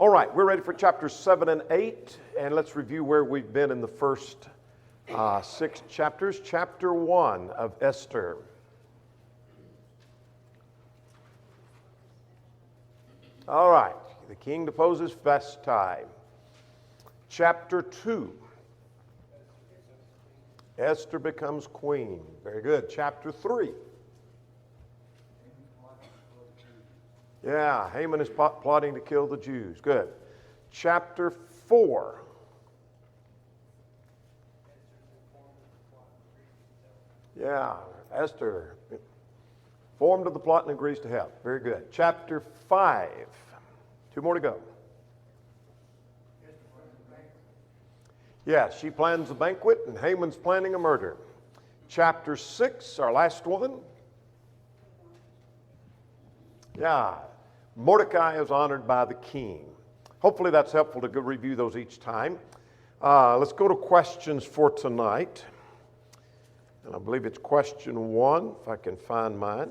All right, we're ready for chapters 7 and 8, and let's review where we've been in the first 6 chapters. Chapter 1 of Esther. All right, the king deposes Vashti. Chapter 2. Esther becomes queen. Very good. Chapter 3. Yeah, Haman is plotting to kill the Jews. Good. Chapter 4. Yeah, Esther formed of the plot and agrees to help. Very good. Chapter 5. 2 more to go. Yeah, she plans a banquet and Haman's planning a murder. Chapter 6, our last one. Yeah, Mordecai is honored by the king. Hopefully that's helpful to review those each time. Let's go to questions for tonight. And I believe it's question 1, if I can find mine.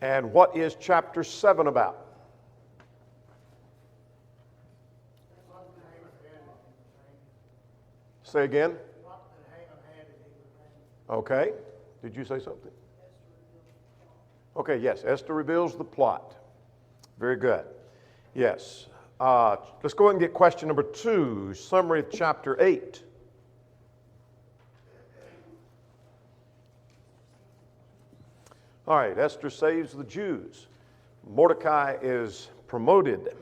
And what is chapter 7 about? Say again. Okay. Did you say something? Okay, yes. Esther reveals the plot. Very good. Yes. Let's go ahead and get question number 2, summary of chapter 8. All right, Esther saves the Jews. Mordecai is promoted,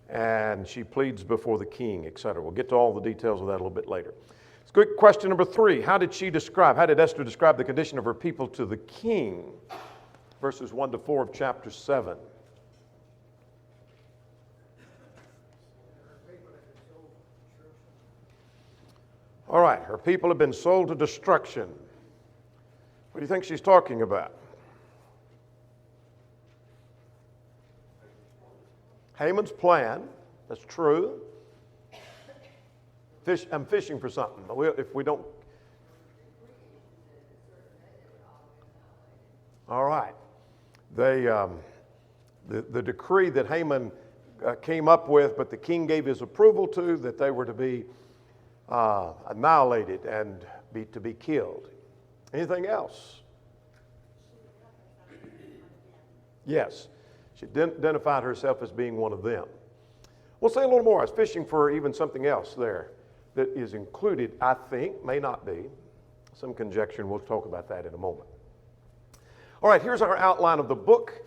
and she pleads before the king, etc. We'll get to all the details of that a little bit later. Let's go to question number 3. How did Esther describe the condition of her people to the king? Verses 1 to 4 of chapter 7. All right, her people have been sold to destruction. What do you think she's talking about? Haman's plan, that's true. I'm fishing for something. If we don't... All right. The decree that Haman came up with, but the king gave his approval to, that they were to be annihilated and to be killed. Anything else? Yes. She identified herself as being one of them. We'll say a little more. I was fishing for even something else there that is included, I think, may not be. Some conjecture, and we'll talk about that in a moment. All right, here's our outline of the book.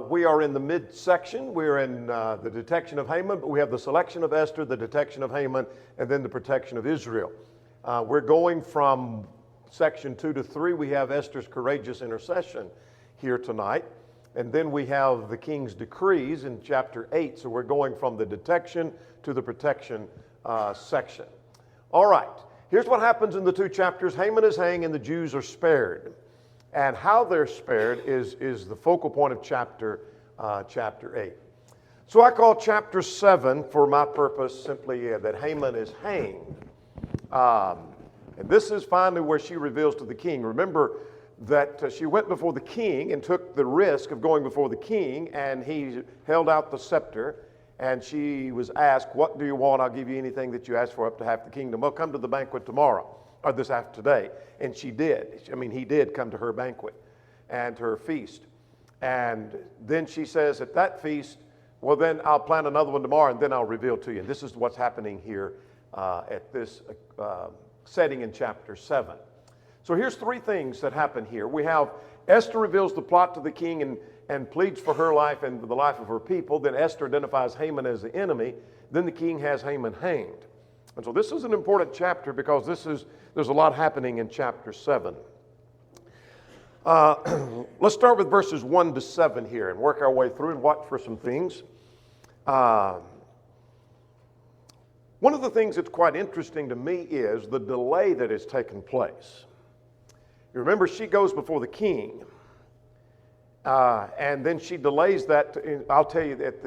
We are in the midsection. We're in the detection of Haman, but we have the selection of Esther, the detection of Haman, and then the protection of Israel. We're going from section 2 to 3. We have Esther's courageous intercession here tonight. And then we have the king's decrees in chapter 8. So we're going from the detection to the protection section. All right, here's what happens in the 2 chapters. Haman is hanged and the Jews are spared. And how they're spared is the focal point of chapter 8. So I call chapter 7, for my purpose, simply that Haman is hanged. And this is finally where she reveals to the king. Remember that she went before the king and took the risk of going before the king, and he held out the scepter, and she was asked, "What do you want? I'll give you anything that you ask for, up to half the kingdom." Well, come to the banquet tomorrow, or this after today. And she did. He did come to her banquet and to her feast. And then she says at that feast, "Well, then I'll plan another one tomorrow, and then I'll reveal to you." And this is what's happening here at this setting in chapter 7. So here's 3 things that happen here. We have Esther reveals the plot to the king and pleads for her life and the life of her people. Then Esther identifies Haman as the enemy. Then the king has Haman hanged. And so this is an important chapter because there's a lot happening in chapter 7. Let's start with verses 1 to 7 here and work our way through and watch for some things. One of the things that's quite interesting to me is the delay that has taken place. You remember, she goes before the king, and then she delays that. I'll tell you that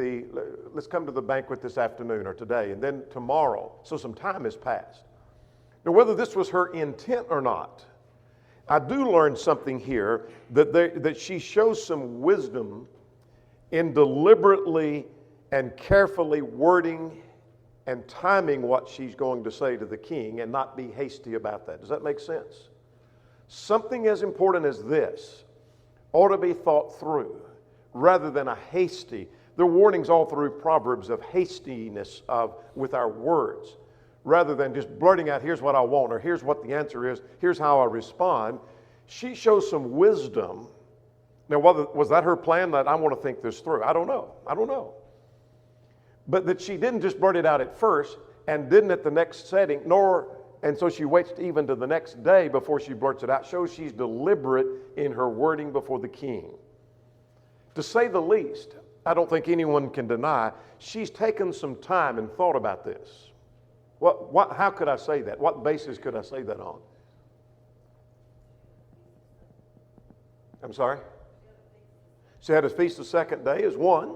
let's come to the banquet this afternoon or today, and then tomorrow. So some time has passed. Now, whether this was her intent or not, I do learn something here that she shows some wisdom in deliberately and carefully wording and timing what she's going to say to the king and not be hasty about that. Does that make sense? Something as important as this ought to be thought through rather than a hasty. There are warnings all through Proverbs of hastiness with our words rather than just blurting out, here's what I want, or here's what the answer is, here's how I respond. She shows some wisdom. Now, was that her plan? That I want to think this through. I don't know. But that she didn't just blurt it out at first and didn't at the next setting, and so she waits even to the next day before she blurts it out, shows she's deliberate in her wording before the king. To say the least, I don't think anyone can deny she's taken some time and thought about this. How could I say that? What basis could I say that on? I'm sorry? She had a feast the second day is one.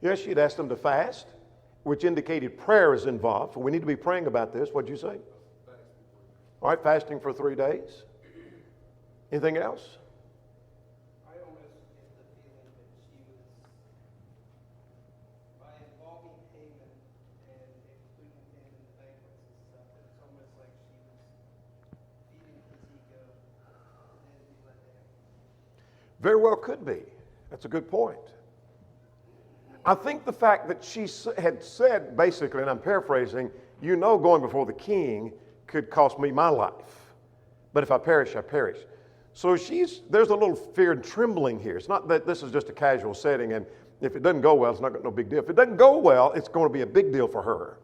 Yes, she'd asked them to fast, which indicated prayer is involved. So we need to be praying about this. What'd you say? All right, fasting for 3 days. Anything else? I almost get the feeling that she was, by involving Haman and including him in the banquets and stuff, it's almost like she was feeding his ego and then he let down. Very well could be. That's a good point. I think the fact that she had said, basically, and I'm paraphrasing, going before the king could cost me my life. But if I perish, I perish. So there's a little fear and trembling here. It's not that this is just a casual setting, and if it doesn't go well, it's not no big deal. If it doesn't go well, it's going to be a big deal for her.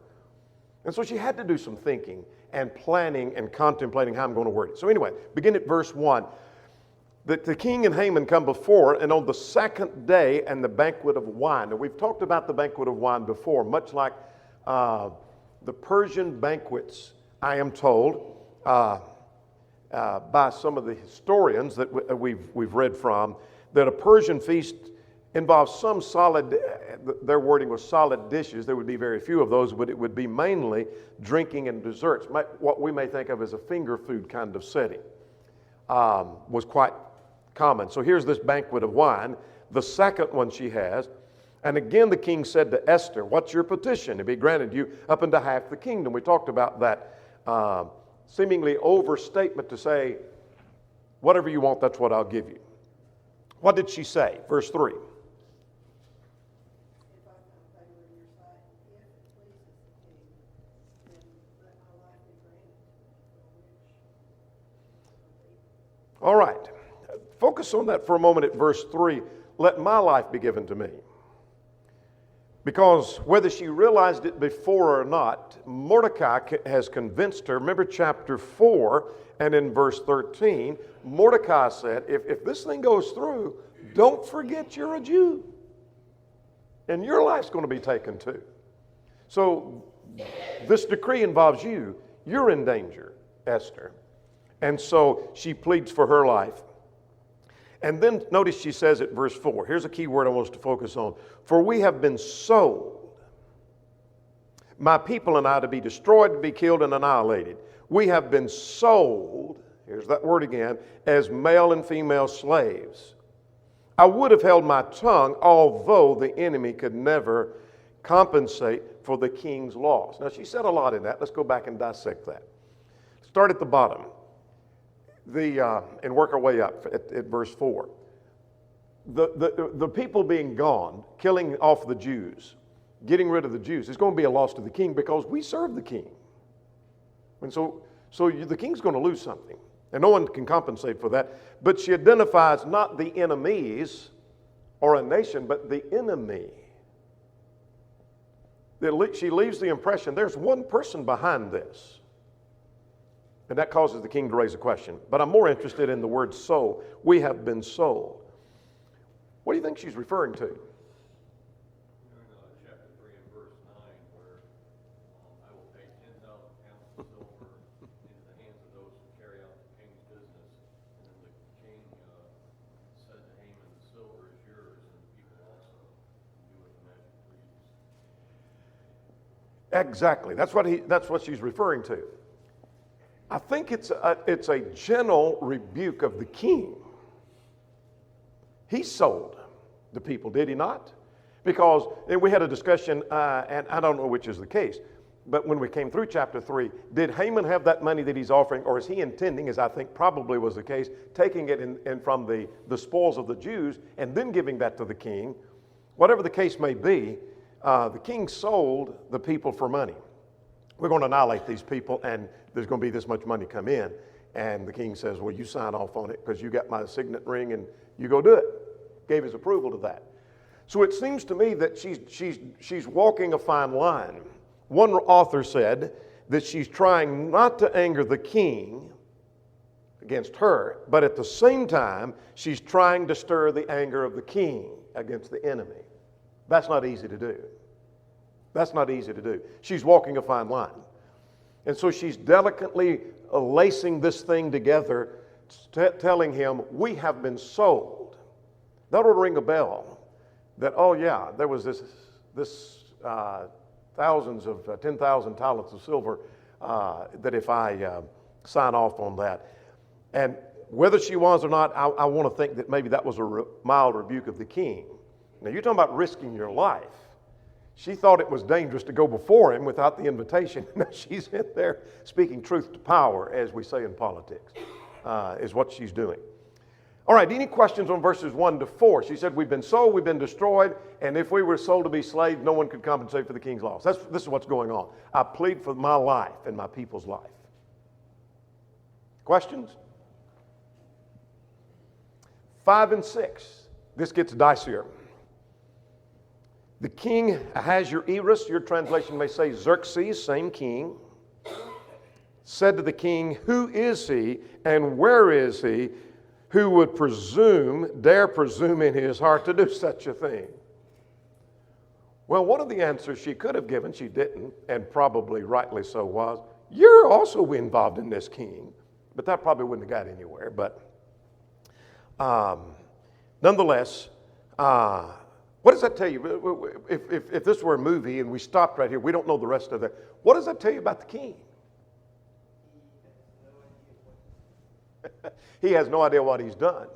And so she had to do some thinking and planning and contemplating how I'm going to word it. So anyway, begin at verse 1. That the king and Haman come before, and on the second day, and the banquet of wine. Now, we've talked about the banquet of wine before, much like the Persian banquets, I am told, by some of the historians that we've read from, that a Persian feast involves some solid, their wording was solid dishes. There would be very few of those, but it would be mainly drinking and desserts. What we may think of as a finger food kind of setting was quite common. So here's this banquet of wine, the second one she has. And again, the king said to Esther, what's your petition? To be granted you up into half the kingdom. We talked about that seemingly overstatement to say, whatever you want, that's what I'll give you. What did she say? Verse 3. All right. Focus on that for a moment at verse 3. Let my life be given to me. Because whether she realized it before or not, Mordecai has convinced her. Remember chapter 4 and in verse 13, Mordecai said, if this thing goes through, don't forget you're a Jew. And your life's going to be taken too. So this decree involves you. You're in danger, Esther. And so she pleads for her life. And then notice she says at verse 4, here's a key word I want us to focus on. For we have been sold, my people and I, to be destroyed, to be killed and annihilated. We have been sold, here's that word again, as male and female slaves. I would have held my tongue, although the enemy could never compensate for the king's loss. Now, she said a lot in that. Let's go back and dissect that. Start at the bottom. And work our way up at verse 4. The people being gone, killing off the Jews, getting rid of the Jews, is going to be a loss to the king because we serve the king. And so the king's going to lose something. And no one can compensate for that. But she identifies not the enemies or a nation, but the enemy. She leaves the impression there's one person behind this. And that causes the king to raise a question. But I'm more interested in the word sold. We have been sold. What do you think she's referring to? Chapter 3 and verse 9, where I will pay 10,000 pounds of silver into the hands of those who carry out the king's business. And then the king said to Haman, the silver is yours, and the people also do with them as you please. Exactly. That's what she's referring to. I think it's a gentle rebuke of the king. He sold the people, did he not? Because and we had a discussion, and I don't know which is the case, but when we came through chapter 3, did Haman have that money that he's offering, or is he intending, as I think probably was the case, taking it in from the spoils of the Jews and then giving that to the king? Whatever the case may be, the king sold the people for money. We're going to annihilate these people, and there's going to be this much money come in. And the king says, well, you sign off on it because you got my signet ring and you go do it. Gave his approval to that. So it seems to me that she's walking a fine line. One author said that she's trying not to anger the king against her, but at the same time, she's trying to stir the anger of the king against the enemy. That's not easy to do. That's not easy to do. She's walking a fine line. And so she's delicately lacing this thing together, telling him, we have been sold. That would ring a bell that, oh yeah, there was this thousands of 10,000 talents of silver that if I sign off on that. And whether she was or not, I want to think that maybe that was a mild rebuke of the king. Now you're talking about risking your life. She thought it was dangerous to go before him without the invitation. Now she's in there speaking truth to power, as we say in politics, is what she's doing. All right, any questions on verses 1 to 4? She said, we've been sold, we've been destroyed, and if we were sold to be slaves, no one could compensate for the king's loss. This is what's going on. I plead for my life and my people's life. Questions? 5 and 6. This gets dicier. The king Ahasuerus, your translation may say Xerxes, same king, said to the king, who is he and where is he who would dare presume in his heart to do such a thing? Well, one of the answers she could have given, she didn't, and probably rightly so, was, you're also involved in this, king. But that probably wouldn't have got anywhere. But nonetheless, what does that tell you? If this were a movie and we stopped right here, we don't know the rest of it. What does that tell you about the king? He has no idea what he's done.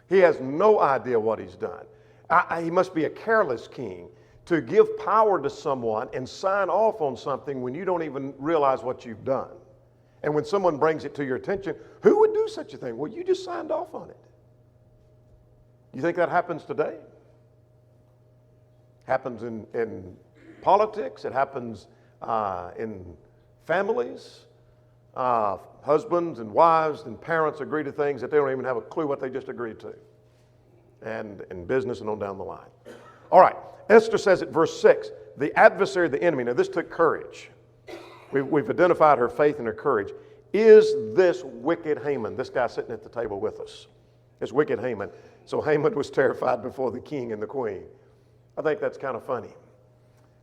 He has no idea what he's done. He must be a careless king to give power to someone and sign off on something when you don't even realize what you've done. And when someone brings it to your attention, who would do such a thing? Well, you just signed off on it. You think that happens today? Happens in politics. It happens in families. Husbands and wives and parents agree to things that they don't even have a clue what they just agreed to. And in business and on down the line. All right. Esther says at verse 6, the adversary of the enemy. Now this took courage. We've identified her faith and her courage. Is this wicked Haman? This guy sitting at the table with us. It's wicked Haman. So Haman was terrified before the king and the queen. I think that's kind of funny.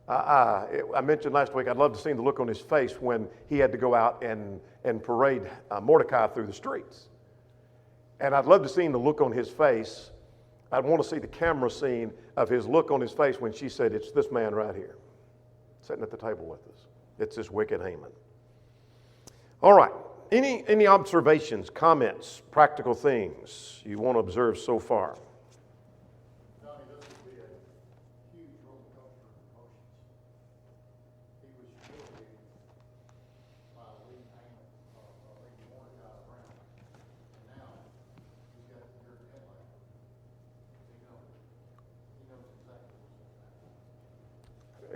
I mentioned last week I'd love to see the look on his face when he had to go out and parade Mordecai through the streets. And I'd love to see the look on his face. I'd want to see the camera scene of his look on his face when she said, it's this man right here, sitting at the table with us. It's this wicked Haman. All right. Any observations, comments, practical things you want to observe so far?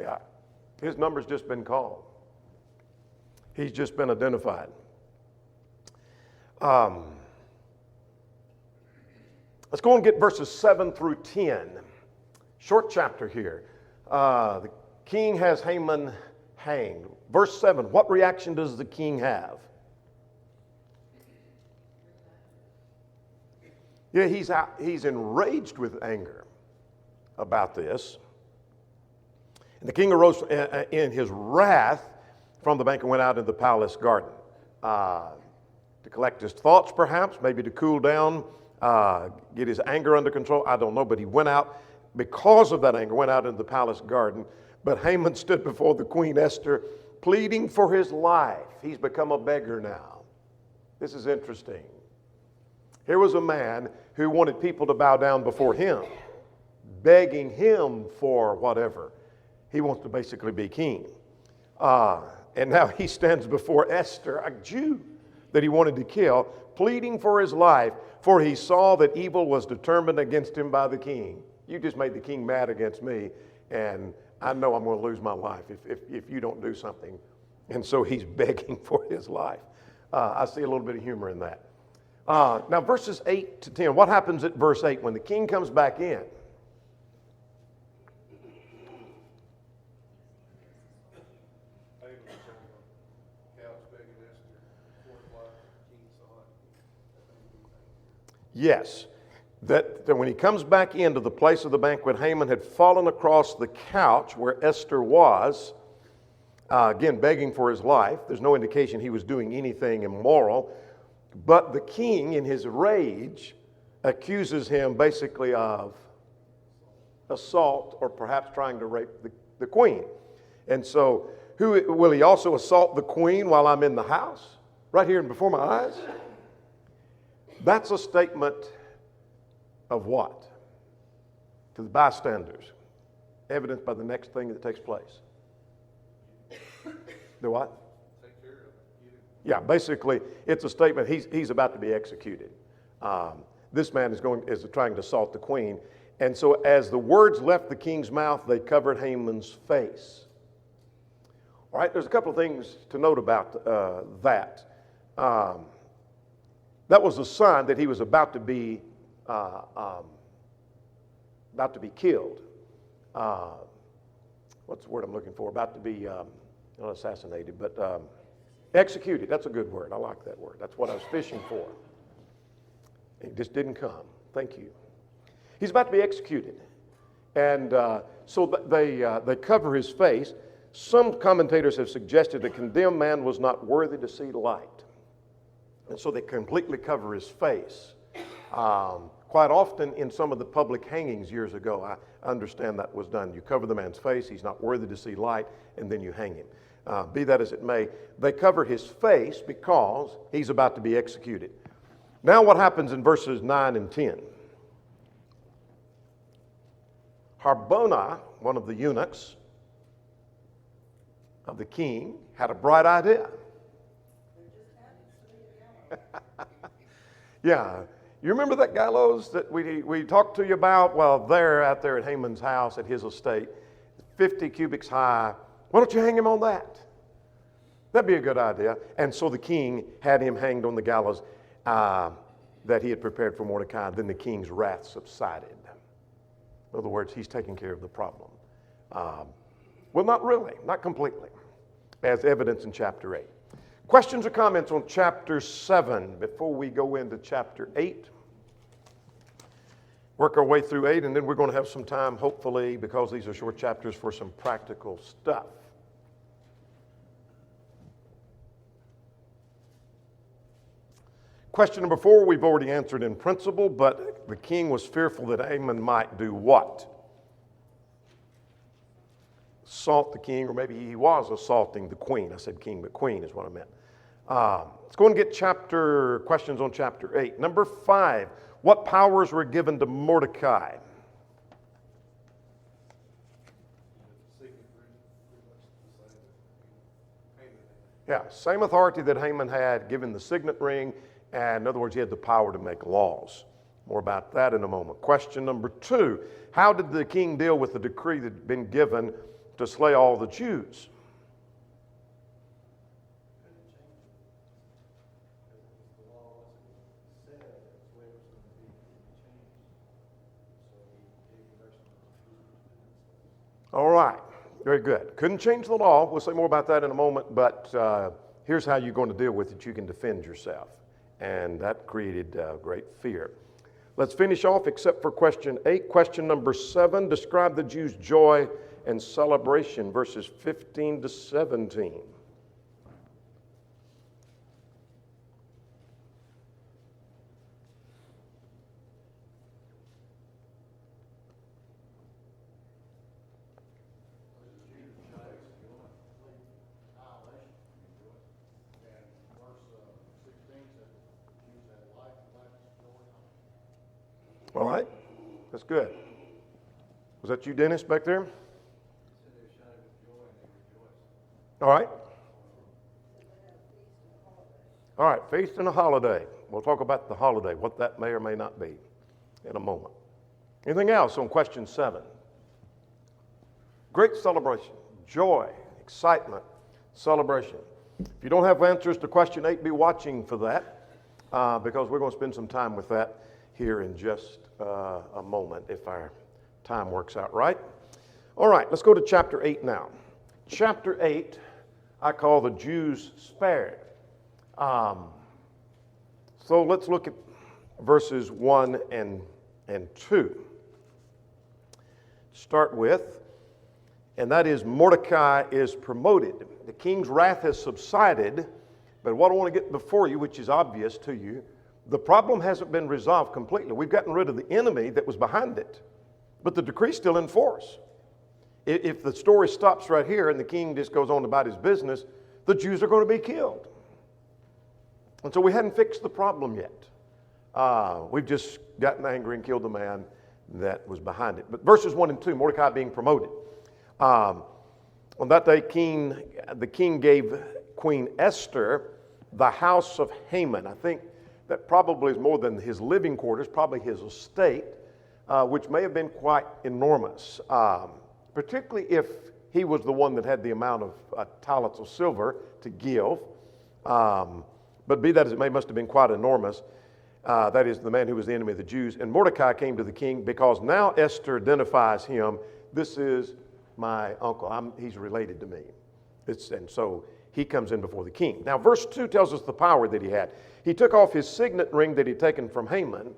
Yeah, his number's just been called. He's just been identified. Let's go and get verses 7 through 10. Short chapter here. The king has Haman hanged. Verse 7, what reaction does the king have? Yeah, he's enraged with anger about this. And the king arose in his wrath from the bank and went out into the palace garden to collect his thoughts, perhaps, maybe to cool down, get his anger under control. I don't know, but he went out because of that anger, went out into the palace garden. But Haman stood before the queen Esther, pleading for his life. He's become a beggar now. This is interesting. Here was a man who wanted people to bow down before him, begging him for whatever. He wants to basically be king. And now he stands before Esther, a Jew that he wanted to kill, pleading for his life, for he saw that evil was determined against him by the king. You just made the king mad against me, and I know I'm going to lose my life if you don't do something. And so he's begging for his life. I see a little bit of humor in that. Now, verses 8 to 10. What happens at verse 8 when the king comes back in? Yes, that when he comes back into the place of the banquet, Haman had fallen across the couch where Esther was, again, begging for his life. There's no indication he was doing anything immoral. But the king, in his rage, accuses him basically of assault or perhaps trying to rape the queen. And so, will he also assault the queen while I'm in the house? Right here and before my eyes? That's a statement of what? To the bystanders. Evidenced by the next thing that takes place. The what? Take care of it. Yeah, basically, it's a statement. He's about to be executed. This man is trying to assault the queen. And so as the words left the king's mouth, they covered Haman's face. All right, there's a couple of things to note about that. That was a sign that he was about to be killed. What's the word I'm looking for? About to be not assassinated, but executed. That's a good word. I like that word. That's what I was fishing for. It just didn't come. Thank you. He's about to be executed, and so they cover his face. Some commentators have suggested the condemned man was not worthy to see light. And so they completely cover his face. Quite often in some of the public hangings years ago, I understand that was done. You cover the man's face, he's not worthy to see light, and then you hang him. Be that as it may, they cover his face because he's about to be executed. Now what happens in verses 9 and 10? Harbona, one of the eunuchs of the king, had a bright idea. Yeah. You remember that gallows that we talked to you about? Well, out there at Haman's house at his estate, 50 cubits high. Why don't you hang him on that? That'd be a good idea. And so the king had him hanged on the gallows that he had prepared for Mordecai. Then the king's wrath subsided. In other words, he's taking care of the problem. Well, not really, not completely, as evidence in chapter 8. Questions or comments on chapter 7 before we go into chapter 8? Work our way through 8, and then we're going to have some time, hopefully, because these are short chapters, for some practical stuff. Question number 4, we've already answered in principle, but the king was fearful that Haman might do what? Assault the king, or maybe he was assaulting the queen. I said king, but queen is what I meant. Let's go and get questions on chapter 8. Number 5, what powers were given to Mordecai? Yeah, same authority that Haman had, given the signet ring, and in other words, he had the power to make laws. More about that in a moment. Question number 2, how did the king deal with the decree that had been given to slay all the Jews? All right, very good. Couldn't change the law. We'll say more about that in a moment, but here's how you're going to deal with it. You can defend yourself. And that created great fear. Let's finish off except for question 8. Question number 7, describe the Jews' joy and celebration, verses 15 to 17. All right, that's good. Was that you, Dennis, back there? All right. All right, feast and a holiday. We'll talk about the holiday, what that may or may not be in a moment. Anything else on question 7? Great celebration, joy, excitement, celebration. If you don't have answers to question 8, be watching for that because we're going to spend some time with that here in just a moment if our time works out right. All right, let's go to chapter 8 now. Chapter 8, I call the Jews spared. So let's look at verses 1 and 2. Start with, and that is Mordecai is promoted. The king's wrath has subsided, but what I want to get before you, which is obvious to you, the problem hasn't been resolved completely. We've gotten rid of the enemy that was behind it, but the decree's still in force. If the story stops right here and the king just goes on about his business, the Jews are going to be killed. And so we hadn't fixed the problem yet. We've just gotten angry and killed the man that was behind it. But verses 1 and 2, Mordecai being promoted. On that day, the king gave Queen Esther the house of Haman. I think that probably is more than his living quarters, probably his estate, which may have been quite enormous, particularly if he was the one that had the amount of talents of silver to give. But be that as it may, must have been quite enormous. That is the man who was the enemy of the Jews. And Mordecai came to the king because now Esther identifies him. This is my uncle. He's related to me. And so he comes in before the king. Now, verse 2 tells us the power that he had. He took off his signet ring that he'd taken from Haman.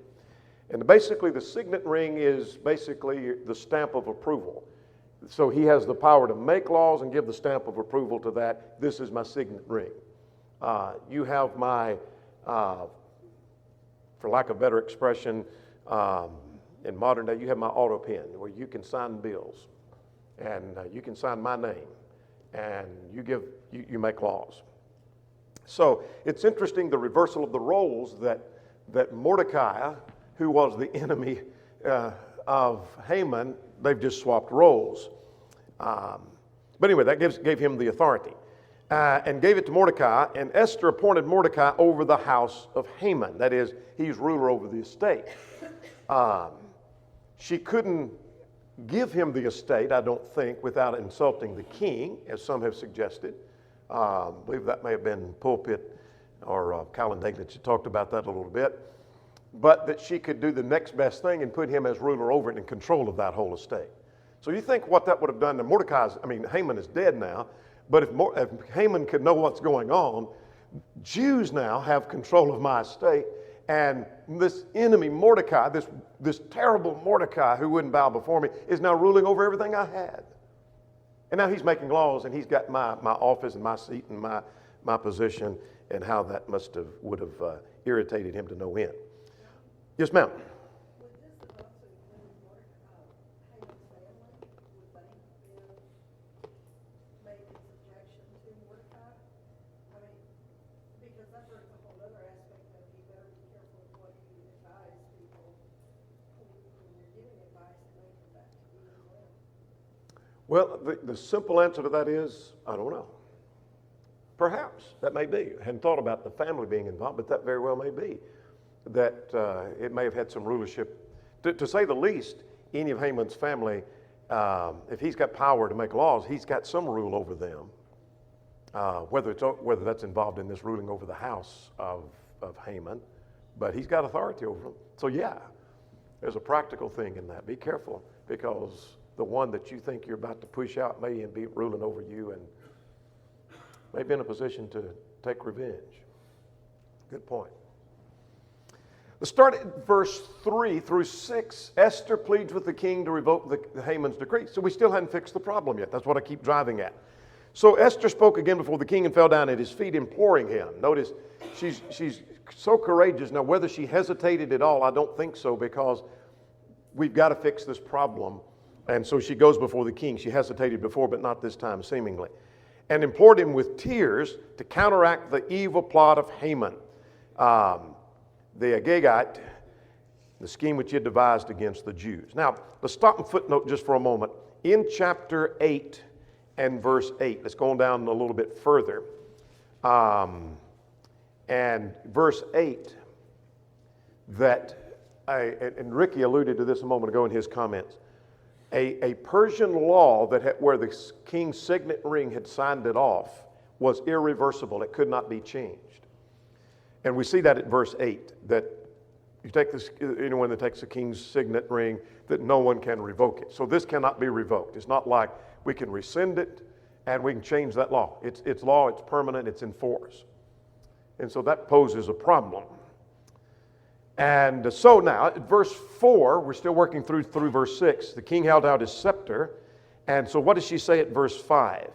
And basically, the signet ring is basically the stamp of approval. So he has the power to make laws and give the stamp of approval to that. This is my signet ring. You have my, for lack of better expression, in modern day, you have my auto pen where you can sign bills and you can sign my name and you make laws. So it's interesting the reversal of the roles that Mordecai, who was the enemy of Haman, they've just swapped roles. But anyway, that gave him the authority. And gave it to Mordecai, and Esther appointed Mordecai over the house of Haman. That is, he's ruler over the estate. She couldn't give him the estate, I don't think, without insulting the king, as some have suggested. I believe that may have been Pulpit or Colin Daglitz that talked about that a little bit. But that she could do the next best thing and put him as ruler over it and in control of that whole estate. So you think what that would have done to Haman is dead now. But if Haman could know what's going on, Jews now have control of my estate. And this enemy Mordecai, this terrible Mordecai who wouldn't bow before me, is now ruling over everything I had. And now he's making laws, and he's got my office and my seat and my position, and how that would have irritated him to no end. Yes, ma'am. Well, the simple answer to that is, I don't know. Perhaps, that may be. I hadn't thought about the family being involved, but that very well may be. That it may have had some rulership. To say the least, any of Haman's family, if he's got power to make laws, he's got some rule over them. Whether that's involved in this ruling over the house of Haman, but he's got authority over them. So yeah, there's a practical thing in that. Be careful, because the one that you think you're about to push out may be ruling over you and may be in a position to take revenge. Good point. Let's start at verse 3 through 6. Esther pleads with the king to revoke the Haman's decree. So we still hadn't fixed the problem yet. That's what I keep driving at. So Esther spoke again before the king and fell down at his feet, imploring him. Notice, she's so courageous. Now, whether she hesitated at all, I don't think so, because we've got to fix this problem. And so she goes before the king. She hesitated before, but not this time, seemingly. And implored him with tears to counteract the evil plot of Haman. The Agagite the scheme which he had devised against the Jews. Now, let's stop and footnote just for a moment. In chapter 8 and verse 8, let's go on down a little bit further. And verse 8, and Ricky alluded to this a moment ago in his comments, a Persian law where the king's signet ring had signed it off was irreversible. It could not be changed. And we see that at verse 8, that you take anyone that takes the king's signet ring, that no one can revoke it. So this cannot be revoked. It's not like we can rescind it and we can change that law. It's law, it's permanent, it's in force. And so that poses a problem. And so now, at verse 4, we're still working through verse 6. The king held out his scepter. And so what does she say at verse 5?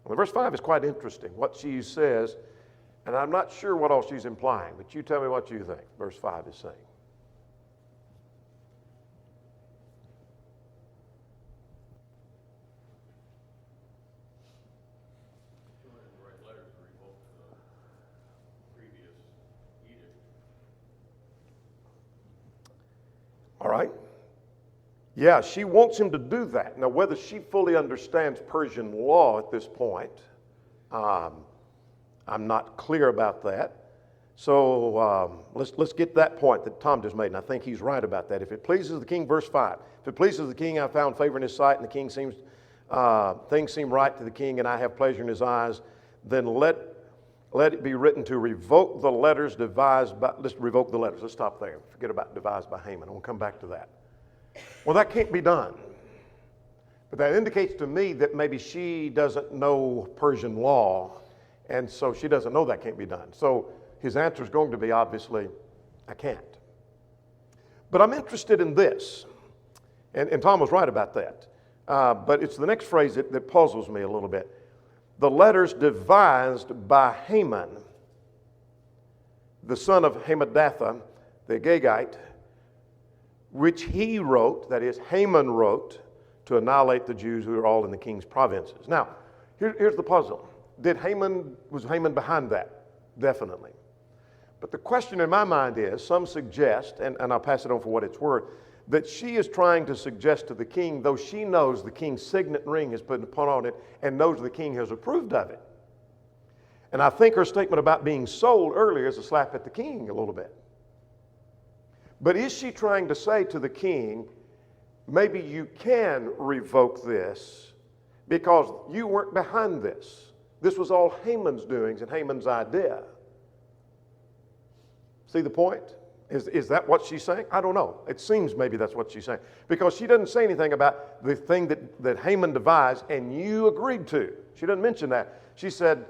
Well, verse 5 is quite interesting, what she says. And I'm not sure what all she's implying, but you tell me what you think verse 5 is saying. She wanted to write letters to revoke the previous edict. All right. Yeah, she wants him to do that. Now, whether she fully understands Persian law at this point, I'm not clear about that. So let's get that point that Tom just made, and I think he's right about that. If it pleases the king, verse 5, if it pleases the king, I found favor in his sight, and the king things seem right to the king, and I have pleasure in his eyes, then let it be written to revoke the letters devised by, let's revoke the letters. Let's stop there. Forget about devised by Haman. We'll come back to that. Well, that can't be done. But that indicates to me that maybe she doesn't know Persian law, and so she doesn't know that can't be done. So his answer is going to be, obviously, I can't. But I'm interested in this, and Tom was right about that. But it's the next phrase that puzzles me a little bit. The letters devised by Haman, the son of Hammedatha, the Agagite, which he wrote, that is, Haman wrote, to annihilate the Jews who are all in the king's provinces. Now, here's the puzzle. Was Haman behind that? Definitely. But the question in my mind is, some suggest, and I'll pass it on for what it's worth, that she is trying to suggest to the king, though she knows the king's signet ring has been put on it and knows the king has approved of it. And I think her statement about being sold earlier is a slap at the king a little bit. But is she trying to say to the king, maybe you can revoke this because you weren't behind this? This was all Haman's doings and Haman's idea. See the point? Is that what she's saying? I don't know. It seems maybe that's what she's saying. Because she doesn't say anything about the thing that Haman devised and you agreed to. She doesn't mention that. She said,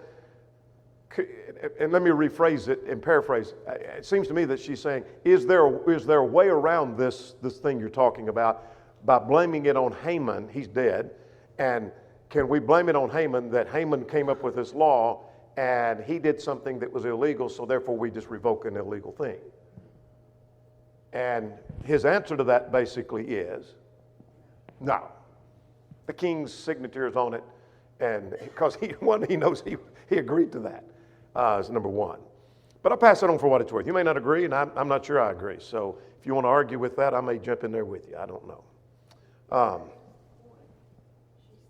and let me rephrase it and paraphrase. It seems to me that she's saying, is there a way around this thing you're talking about by blaming it on Haman? He's dead. And can we blame it on Haman that Haman came up with this law and he did something that was illegal, so therefore we just revoke an illegal thing? And his answer to that basically is, no. The king's signature is on it, and because he knows he agreed to that as number one. But I'll pass it on for what it's worth. You may not agree, and I'm not sure I agree. So if you want to argue with that, I may jump in there with you. I don't know. She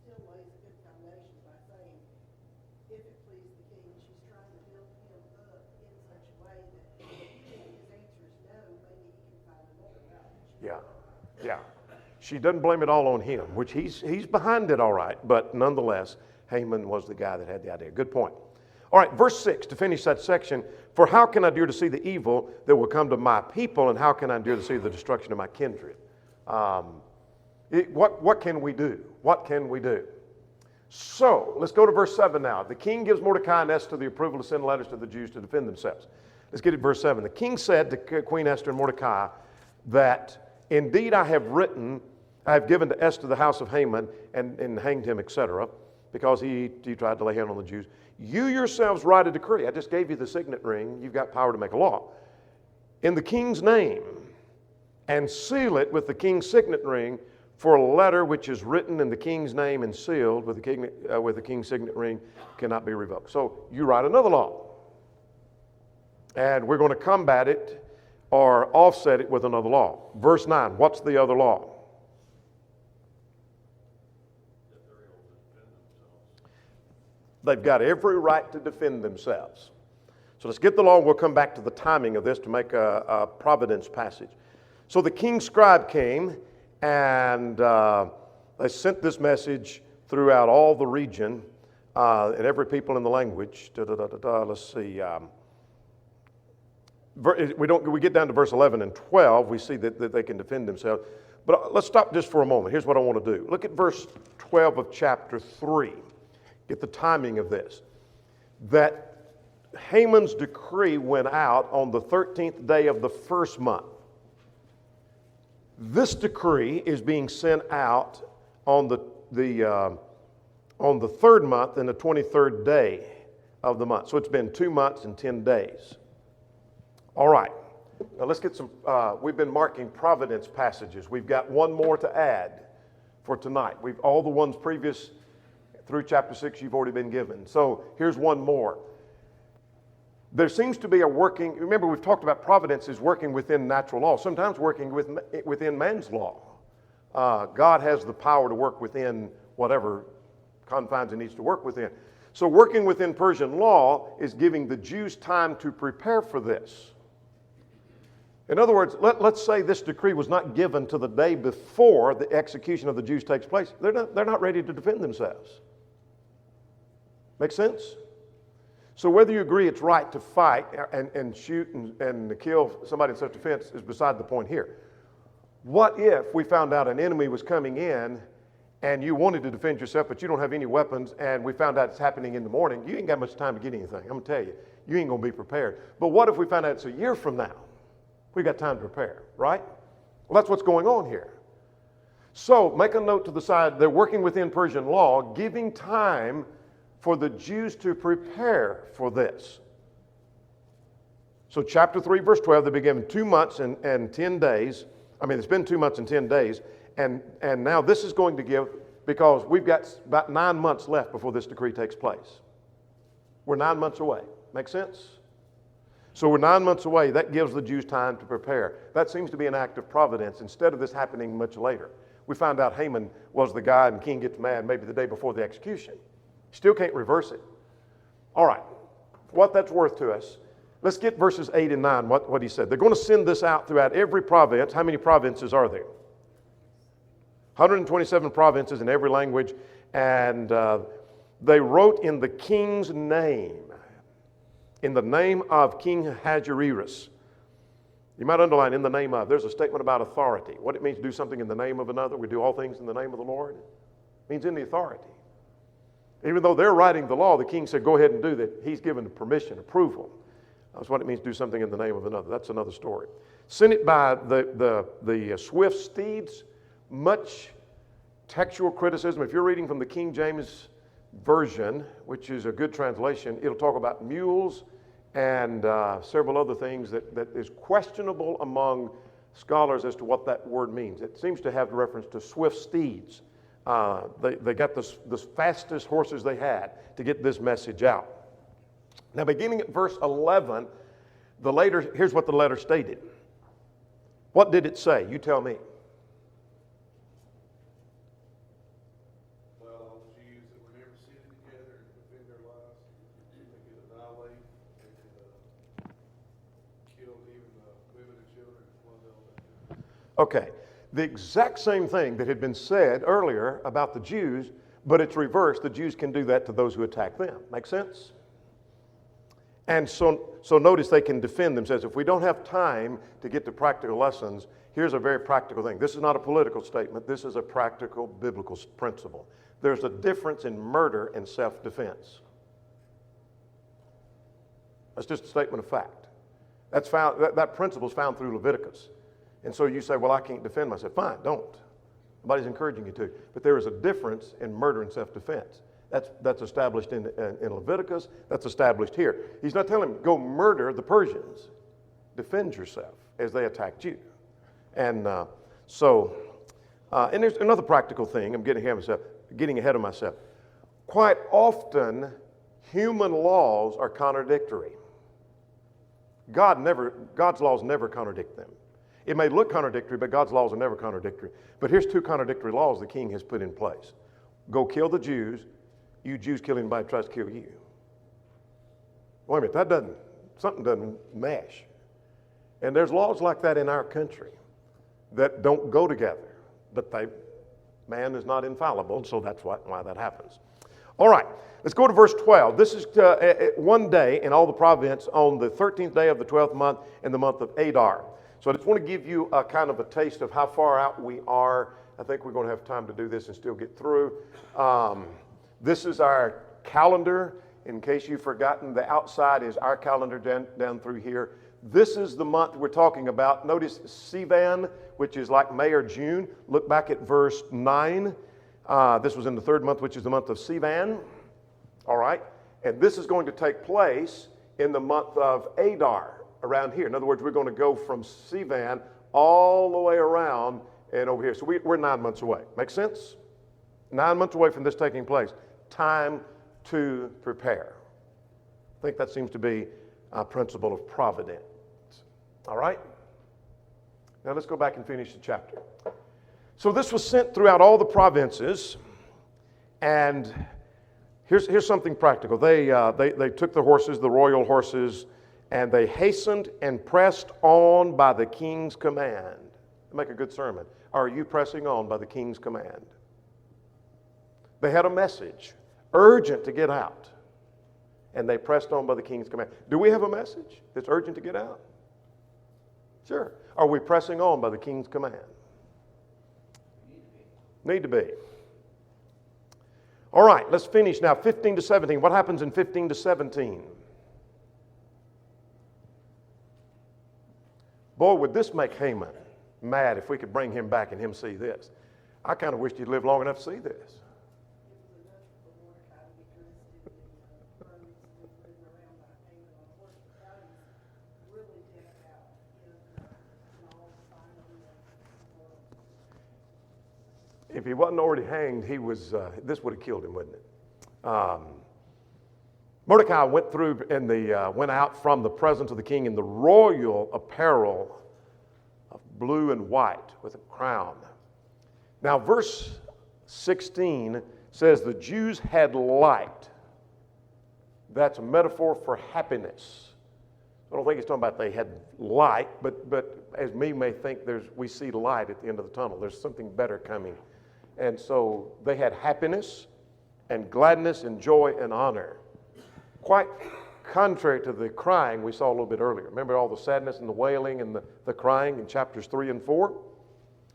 still lays a good foundation by saying, if it pleased the king, she's trying to build him up in such a way that if his answer is no, maybe he can find another route. Yeah. She doesn't blame it all on him, which he's behind it all right, but nonetheless, Haman was the guy that had the idea. Good point. All right, verse 6, to finish that section. For how can I endure to see the evil that will come to my people, and how can I endure to see the destruction of my kindred? What can we do? What can we do? So, let's go to verse 7 now. The king gives Mordecai and Esther the approval to send letters to the Jews to defend themselves. Let's get to verse 7. The king said to Queen Esther and Mordecai that, indeed I have given to Esther the house of Haman and hanged him, etc., because he tried to lay hand on the Jews. You yourselves write a decree. I just gave you the signet ring. You've got power to make a law. In the king's name, and seal it with the king's signet ring, for a letter which is written in the king's name and sealed with the king's signet ring cannot be revoked. So you write another law. And we're going to combat it or offset it with another law. Verse 9, what's the other law? They've got every right to defend themselves. So let's get the law. We'll come back to the timing of this to make a Providence passage. So the king's scribe came, and they sent this message throughout all the region and every people in the language. Let's see. We get down to verse 11 and 12. We see that they can defend themselves. But let's stop just for a moment. Here's what I want to do. Look at verse 12 of chapter 3. Get the timing of this. That Haman's decree went out on the 13th day of the first month. This decree is being sent out on the third month and the 23rd day of the month. So it's been 2 months and 10 days. All right. Now let's get some, we've been marking Providence passages. We've got one more to add for tonight. All the ones previous through chapter 6 you've already been given. So here's one more. There seems to be a working, remember we've talked about providence is working within natural law, sometimes working within man's law. God has the power to work within whatever confines he needs to work within. So working within Persian law is giving the Jews time to prepare for this. In other words, let's say this decree was not given to the day before the execution of the Jews takes place. They're not ready to defend themselves. Make sense? So whether you agree it's right to fight and shoot and kill somebody in self-defense is beside the point here. What if we found out an enemy was coming in and you wanted to defend yourself, but you don't have any weapons, and we found out it's happening in the morning? You ain't got much time to get anything. I'm going to tell you, you ain't going to be prepared. But what if we found out it's a year from now? We got time to prepare, right? Well, that's what's going on here. So make a note to the side. They're working within Persian law, giving time for the Jews to prepare for this. So chapter 3, verse 12, they've been given 2 months and 10 days. I mean, it's been 2 months and 10 days. And now this is going to give, because we've got about 9 months left before this decree takes place. We're 9 months away. Make sense? So we're 9 months away. That gives the Jews time to prepare. That seems to be an act of providence instead of this happening much later. We found out Haman was the guy and the king gets mad maybe the day before the execution. Still can't reverse it. All right. What that's worth to us, let's get verses 8 and 9, what he said. They're going to send this out throughout every province. How many provinces are there? 127 provinces in every language. And they wrote in the king's name, in the name of King Ahasuerus. You might underline in the name of. There's a statement about authority. What it means to do something in the name of another. We do all things in the name of the Lord. It means in the authority. Even though they're writing the law, the king said, go ahead and do that. He's given permission, approval. That's what it means to do something in the name of another. That's another story. Sent it by the swift steeds. Much textual criticism. If you're reading from the King James Version, which is a good translation, it'll talk about mules and several other things that is questionable among scholars as to what that word means. It seems to have reference to swift steeds. They got the fastest horses they had to get this message out. Now, beginning at verse 11, here's what the letter stated. What did it say? You tell me. Well, all the Jews that were never sitting together and defend their lives, they could annihilate, they could kill even the women and children as well as all that. Okay. The exact same thing that had been said earlier about the Jews, but it's reversed. The Jews can do that to those who attack them. Make sense? And so notice they can defend themselves. If we don't have time to get to practical lessons, here's a very practical thing. This is not a political statement. This is a practical biblical principle. There's a difference in murder and self-defense. That's just a statement of fact. That's found. That principle is found through Leviticus. And so you say, well, I can't defend myself. Fine, don't. Nobody's encouraging you to. But there is a difference in murder and self-defense. That's established in Leviticus. That's established here. He's not telling them, go murder the Persians. Defend yourself as they attacked you. And and there's another practical thing. I'm getting ahead of myself. Quite often, human laws are contradictory. God's laws never contradict them. It may look contradictory, but God's laws are never contradictory. But here's two contradictory laws the king has put in place. Go kill the Jews. You Jews kill anybody who tries to kill you. Wait a minute, something doesn't mesh. And there's laws like that in our country that don't go together. But man is not infallible, so that's why that happens. All right, let's go to verse 12. This is one day in all the province on the 13th day of the 12th month in the month of Adar. So I just want to give you a kind of a taste of how far out we are. I think we're going to have time to do this and still get through. This is our calendar. In case you've forgotten, the outside is our calendar down through here. This is the month we're talking about. Notice Sivan, which is like May or June. Look back at verse 9. This was in the third month, which is the month of Sivan. All right. And this is going to take place in the month of Adar, around here. In other words, we're going to go from Sivan all the way around and over here. So we're 9 months away. Make sense? 9 months away from this taking place. Time to prepare. I think that seems to be a principle of providence. All right? Now let's go back and finish the chapter. So this was sent throughout all the provinces, and here's something practical. They took the horses, the royal horses, and they hastened and pressed on by the king's command. Make a good sermon. Are you pressing on by the king's command? They had a message, urgent to get out, and they pressed on by the king's command. Do we have a message that's urgent to get out? Sure. Are we pressing on by the king's command? Need to be. All right, let's finish now. 15 to 17. What happens in 15 to 17? Boy, would this make Haman mad if we could bring him back and him see this. I kind of wished he'd lived long enough to see this. If he wasn't already hanged, this would have killed him, wouldn't it? Mordecai went through went out from the presence of the king in the royal apparel of blue and white with a crown. Now, verse 16 says the Jews had light. That's a metaphor for happiness. I don't think it's talking about they had light, but as we may think, we see light at the end of the tunnel. There's something better coming. And so they had happiness and gladness and joy and honor. Quite contrary to the crying we saw a little bit earlier. Remember all the sadness and the wailing and the crying in chapters 3 and 4?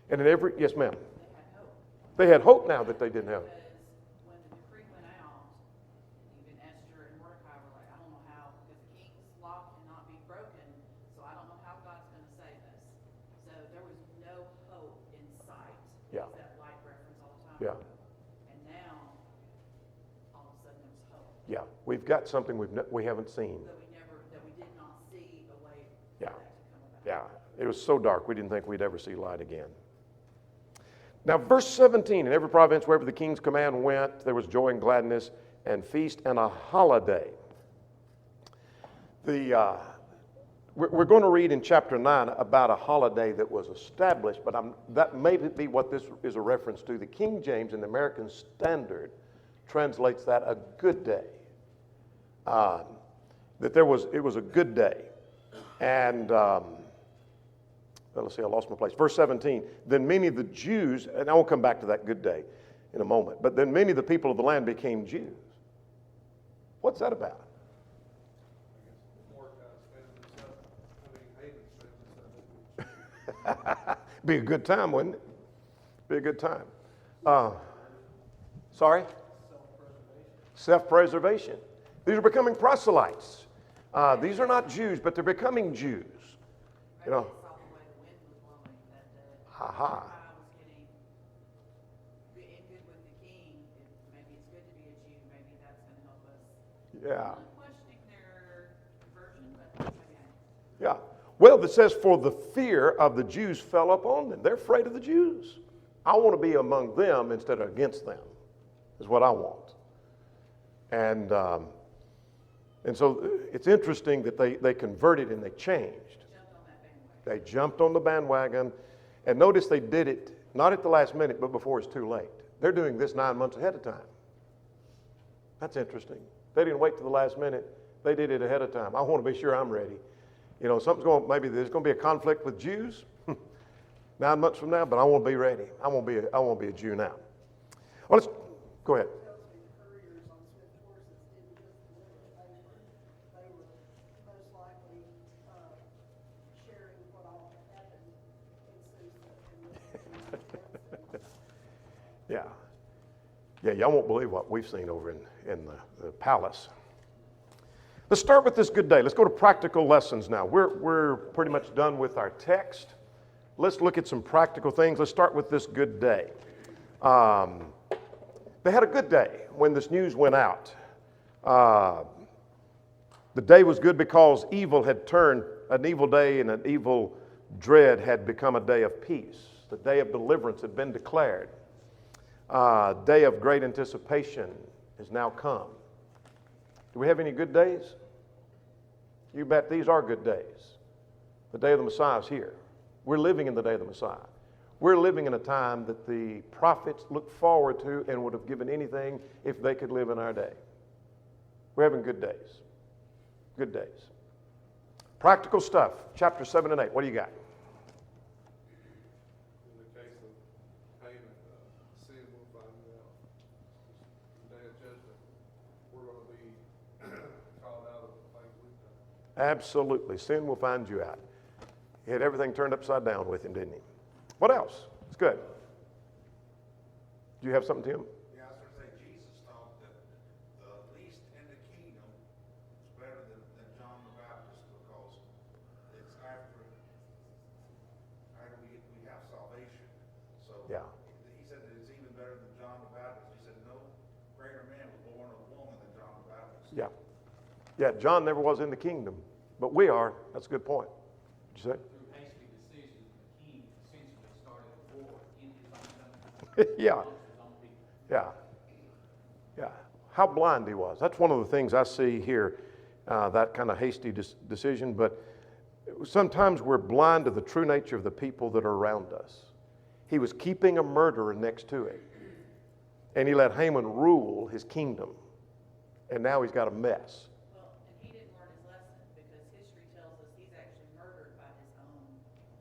And in yes ma'am. They had hope now that they didn't have. Because when the decree went out, even Esther and Mordecai were like, I don't know how, because the king's law cannot be broken, so I don't know how God's going to save us. So there was no hope in sight. Yeah. That light reference all the time. Yeah. And now, all of a sudden there's hope. Yeah. We've got something we haven't seen. That we did not see a way Yeah. for that to come about. Yeah. It was so dark we didn't think we'd ever see light again. Now, verse 17, in every province wherever the king's command went, there was joy and gladness and feast and a holiday. We're going to read in chapter 9 about a holiday that was established, but that may be what this is a reference to. The King James in the American Standard translates that a good day. It was a good day. And let's see, I lost my place. Verse 17, then many of the Jews, and I will come back to that good day in a moment, but then many of the people of the land became Jews. What's that about? Be a good time, wouldn't it? Be a good time. Sorry? Self-preservation. These are becoming proselytes. These are not Jews, but they're becoming Jews. You know. I saw the way the wind was blowing that Aha. Mordecai was being good with the king. Maybe it's good to be a Jew. Maybe that's going to help us. Yeah. I'm questioning their conversion, but maybe Yeah. Well, it says, for the fear of the Jews fell upon them. They're afraid of the Jews. I want to be among them instead of against them, is what I want. And And so it's interesting that they converted and they changed. Jumped on that bandwagon. They jumped on the bandwagon. And notice they did it not at the last minute, but before it's too late. They're doing this 9 months ahead of time. That's interesting. They didn't wait till the last minute. They did it ahead of time. I want to be sure I'm ready. You know, maybe there's going to be a conflict with Jews 9 months from now, but I want to be ready. I want to be a Jew now. Well, let's go ahead. Tells me the couriers on swift horses didn't just deliver the paper. They were most likely sharing what all had happened in Susa. Yeah. Yeah, y'all won't believe what we've seen over in the palace. Let's start with this good day. Let's go to practical lessons now. We're pretty much done with our text. Let's look at some practical things. Let's start with this good day. They had a good day when this news went out. The day was good because evil had turned, an evil day and an evil dread had become a day of peace. The day of deliverance had been declared. Day of great anticipation has now come. Do we have any good days? You bet these are good days. The day of the Messiah is here. We're living in the day of the Messiah. We're living in a time that the prophets looked forward to and would have given anything if they could live in our day. We're having good days. Good days. Practical stuff. Chapter 7 and 8. What do you got? In the case of payment, sin will find you out. The day of judgment, we're going to be called out of the things we've done. Absolutely. Sin will find you out. He had everything turned upside down with him, didn't he? What else? It's good. Do you have something, Tim? Yeah, I was going to say, Jesus thought that the least in the kingdom is better than John the Baptist because it's after we have salvation. So Yeah. he said that it's even better than John the Baptist. He said no greater man was born of a woman than John the Baptist. Yeah. Yeah, John never was in the kingdom, but we are. That's a good point. What'd you say? Through hasty decisions, the king essentially started a war in his own country. Yeah. amongst his own people. Yeah. Yeah. How blind he was. That's one of the things I see here, that kind of hasty decision. But sometimes we're blind to the true nature of the people that are around us. He was keeping a murderer next to him. And he let Haman rule his kingdom. And now he's got a mess. Well, and he didn't learn his lesson because history tells us he's actually murdered by his own,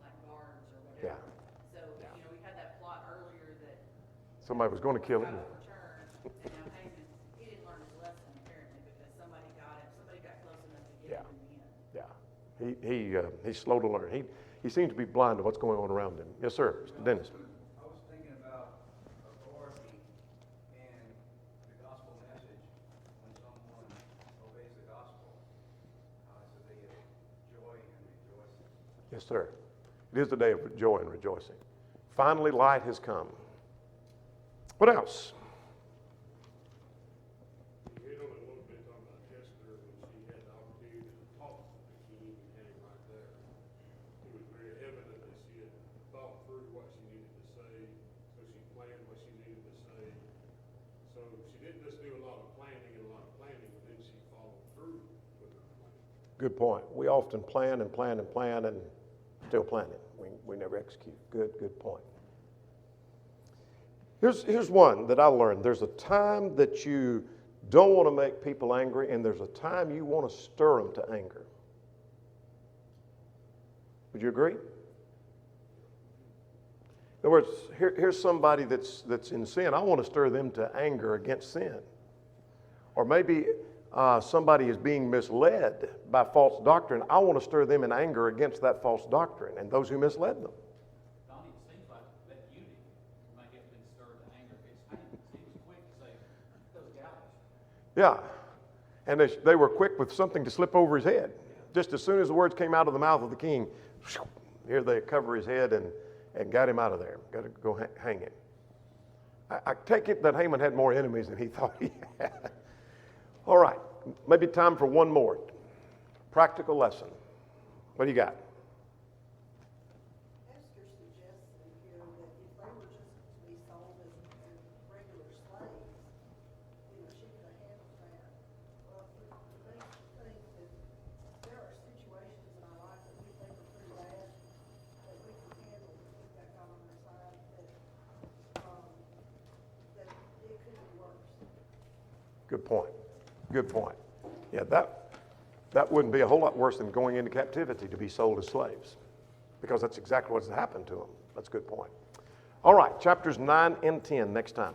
like, guards or whatever. Yeah. So, you know, we had that plot earlier that Somebody was going to kill him. got overturned, and now Haman, he didn't learn his lesson apparently because somebody got him, somebody got close enough to get Yeah. him in the end. Yeah. He's slow to learn. He seems to be blind to what's going on around him. Yes, sir. Mr. Dennis. I was thinking about authority and the gospel message when someone obeys the gospel. It's a day of joy and rejoicing. Yes, sir. It is the day of joy and rejoicing. Finally, light has come. What else? We hit on it a little bit talking about Esther when she had the opportunity to talk to the king and had him right there. It was very evident that she had thought through what she needed to say, so she planned what she needed to say. So she didn't just do a lot of planning, but then she followed through with her plan. Good point. We often plan and plan and plan and still planning. We never execute. Good point. Here's one that I learned. There's a time that you don't want to make people angry, and there's a time you want to stir them to anger. Would you agree? In other words, here's somebody that's in sin. I want to stir them to anger against sin. Or maybe somebody is being misled by false doctrine. I want to stir them in anger against that false doctrine and those who misled them. Donnie, it seems like that unity might have been stirred to anger against Haman. He was quick to say, those gallows. Yeah. And they were quick with something to slip over his head. Just as soon as the words came out of the mouth of the king, here they cover his head and got him out of there. Got to go hang him. I take it that Haman had more enemies than he thought he had. All right. Maybe time for one more. Practical lesson. What do you got? Esther suggests in here that if they were just to be sold as regular slaves, you know, she could have handled that. Well, the thing she Good point. Good point. Yeah, that wouldn't be a whole lot worse than going into captivity to be sold as slaves, because that's exactly what's happened to them. That's a good point. All right, chapters 9 and 10 next time.